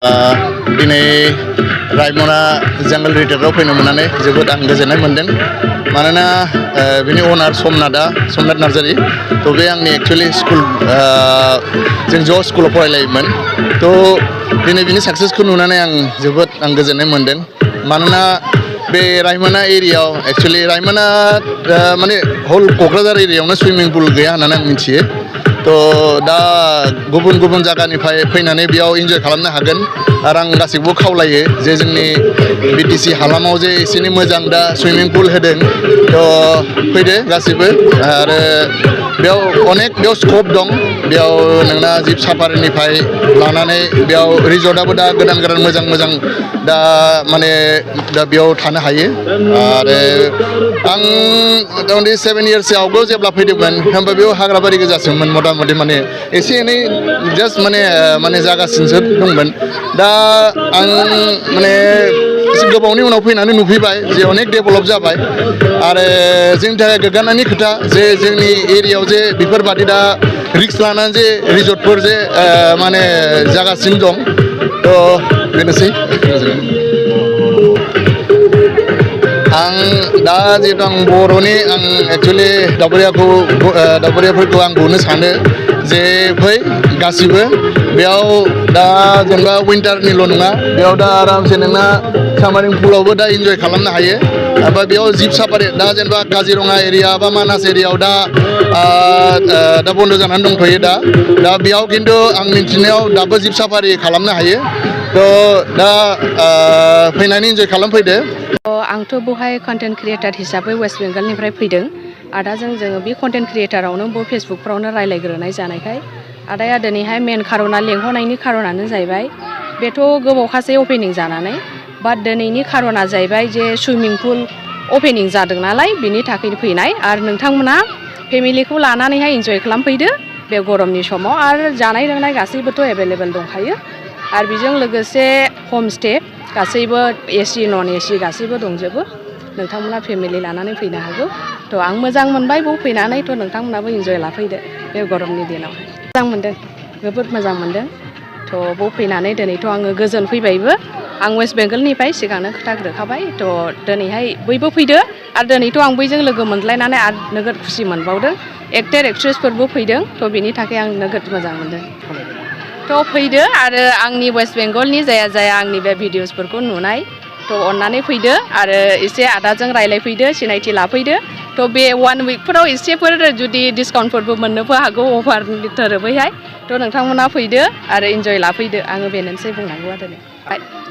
दिनै रायमना जंगल रिजर्टआव फैनो मोननानै जोबोद आं गोजोननाय मोनदों मानोना बिनि अनार समनाथ नार्जारि थ' बे आंनि एक्चुअलि स्कुल जों ज' स्कुलाव फरायलायोमोन थ' दिनै बिनि साक्सेसखौ नुनानै आं जोबोद गोजोननाय मोनदों मानोना बे रायमना एरियायाव एक्चुअलि रायमना माने हल क'क्राझार एरियायावनो सुइमिं पुल गैया होननानै आं मिथियो थ' दा गुबुन गुबुन जायगानिफ्राय फैनानै बेयाव इन्जय खालामनो हागोन आरो आं गासैखौबो खावलायो जे जोंनि बिटिसि हालामाव जे एसेनि मोजां दा सुइमिं पुल होदों थ' फैदो गासैबो आरो बेयाव स्कप दं बेयाव नोंना जिप साफारिनिफ्राय लानानै बेयाव रिजर्टआबो दा गोदान मोजां दा माने दा बेयाव थानो हायो आरो आं मथा-मथि 7 इयार्स आवगोल जेब्ला फैदोंमोन होमबा बेयाव हाग्राबारि गोजासोमोन मथा-मथि माने एसे एनै जास्ट माने जागासिनोसो दंमोन दा आं माने एसे गोबावनि उनाव फैनानै नुफैबाय जे अनेक डेभेलप जाबाय आरो जोंनि थाखाय गोग्गानायनि खोथा जे जोंनि एरियायाव जे बेफोरबादि दा रिक्स लानानै जे रिजर्टफोर जे माने जागासिनो दं थ' बेनोसै आं दा जिहेतु आं बर'नि आं एक्चुअलि दावबायारिफोरखौ आं बुंनो सानो जे फै गासिबो बेयाव दा जेनेबा विन्टारनिल' नङा बेयाव दा आरामसे नोंना सामारिं पुलावबो दा इन्जय खालामनो हायो ओमफ्राय बेयाव जिप साफारि दा जेनेबा काजिरङा एरिया बा मानास एरियायाव दा बन्द' जानानै दंथ'यो दा बेयाव खिन्थु आं मिन्थिनायाव दाबो जिप साफारि खालामनो हायो थ' दा फैनानै इन्जय खालामफैदो। आंथ' बेवहाय कन्टेन्ट क्रिएटार हिसाबै वेस्ट बेंगलनिफ्राय फैदों आदाजों जोङो बे कन्टेन्ट क्रिएटारावनो फेसबुकफ्रावनो रायलायग्रोनाय जानायखाय आदाया दिनैहाय मेन खार'ना लेंहरनायनि खार'नानो जाहैबाय बेथ' गोबावखासै अपेनिं जानानै बाट दिनैनि खार'ना जाहैबाय जे सुइमिं पुल अपेनिं जादों नालाय बिनि थाखाय फैनाय आरो नोंथांमोना फेमिलिखौ लानानैहाय इन्जय खालामफैदो बे गरमनि समाव आरो जानाय लोंनाय गासैबोथ' एभेलेबेल दंखायो आरो बेजों लोगोसे हमस्टे गासैबो एसि नन एसि गासैबो दंजोबो नोंथांमोना फेमिलि लानानै फैनो हागौ थ' आं मोजां मोनबाय बेयाव फैनानै थ' नोंथांमोनाबो इन्जय लाफैदो बे गरमनि दिनावहाय मोजां मोनदों जोबोद मोजां मोनदों थ' बेयाव फैनानै दिनैथ' आङो गोजोन फैबायबो आं वेस्ट बेंगलनिफ्राय सिगांनो खोथाग्रोखाबाय थ' दिनैहाय बयबो फैदो आरो दिनैथ' आं बयजों लोगो मोनलायनानै आरो नोगोद खुसि मोनबावदों एक्टर एक्ट्रेसफोरबो फैदों थ' बिनि थाखाय आं नोगोद मोजां मोनदों थ' फैदो आरो आंनि वेस्ट बेंगलनि जाया आंनि बे भिडिअसफोरखौ नुनाय थ' अननानै फैदो आरो एसे आदाजों रायलायफैदो सिनायथि लाफैदो थ' बे 1 उइकफोराव एसेफोर जुदि डिसकाउन्टफोरबो मोननोबो हागौ अफारनि थोरोबैहाय थ' नोंथांमोना फैदो आरो इन्जय लाफैदो आङो बेनोसै बुंनांगौ आरो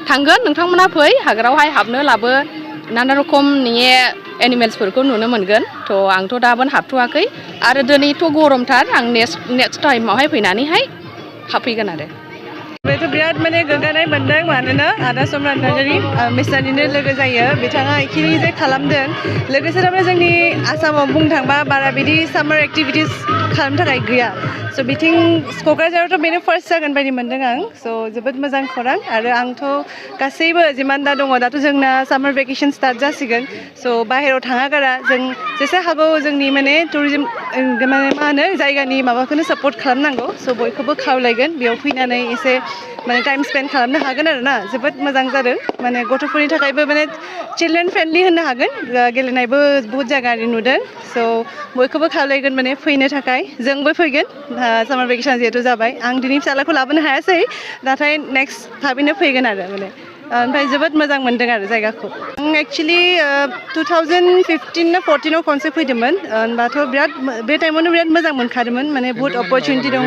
थांगोन नोंथांमोना फै हाग्रायावहाय हाबनो लाबो नाना रखम नोङो एनिमेल्सफोरखौ नुनो मोनगोन थ' आंथ' दाबोनो हाबथ'वाखै आरो दिनैथ' गरमथार आं नेक्स्ट टाइमावहाय फैनानैहाय हाबफैगोन आरो बेथ' बिराद माने गोग्गानाय मोनदों मानोना आदा समनाथ नार्जारि मिसानिनो लोगो जायो बिथाङा इखिनि जे खालामदों लोगोसे थारमाने जोंनि आसामाव बुंनो थांबा बारा बिदि सामार एक्टिभिटिस खालामनो थाखाय गैया स' बिथिं क'क्राझारावथ' बेनो फार्स्ट जागोन बायदि मोनदों आं स' जोबोद मोजां खौरां आरो आंथ' गासैबो जिमान दा दङ दाथ' जोंना सामार भेकेसन स्टार्ट जासिगोन स' बाहेरायाव थाङा गारा जों जेसे हागौ जोंनि माने टुरिजम माने मा होनो जायगानि माबाखौनो सापर्ट खालामनांगौ स' बयखौबो खावलायगोन बेयाव फैनानै एसे माने टाइम स्पेन्ड खालामनो हागोन आरो ना जोबोद मोजां जादों माने गथ'फोरनि थाखायबो माने चिलड्रेन फ्रेन्डलि होननो हागोन गेलेनायबो बहुत जायगानि नुदों स' बयखौबो खावलायगोन माने फैनो थाखाय जोंबो फैगोन सामार भेकेसन जिहेथु जाबाय आं दिनै फिसालाखौ लाबोनो हायासै नाथाय नेक्स्ट थाबैनो फैगोन आरो माने ओमफ्राय जोबोद मोजां मोनदों आरो जायगाखौ आं एक्सुवेलि 2015 ना 14 खनसे फैदोंमोन होनबाथ' बिराद बे टाइमावनो बिराद मोजां मोनखादोंमोन माने बहुत अपरचुनिटि दङ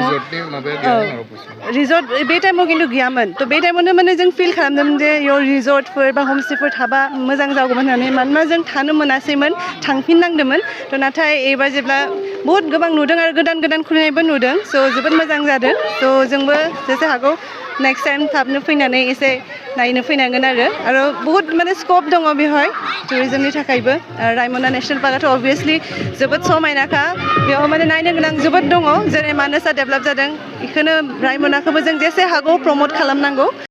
रिजर्ट बे टाइमाव खिन्थु गैयामोन थ' बे टाइमावनो माने जों फिल खालामदोंमोन जे इयाव रिजर्टफोर बा हमस्टेफोर थाबा मोजां जागौमोन होननानै मानोना जों थानो मोनासैमोन थांफिननांदोंमोन थ' नाथाय एबार जेब्ला बहुत गोबां नुदों आरो गोदान खुलिनायबो नुदों स' जोबोद मोजां जादों थ' जोंबो जेसे हागौ नेक्स्ट टाइम थाबनो फैनानै एसे नायनो फैनांगोन आरो बहुत माने स्कप दङ बेवहाय टुरिजमनि थाखायबो रायमना नेसनेल पार्कआथ' अभियासलि जोबोद समायनाखा बेयाव माने नायनो गोनां जोबोद दङ जेरै मानासआ डेभेलप जादों बेखौनो रायमनाखौबो जों जेसे हागौ प्रमट खालामनांगौ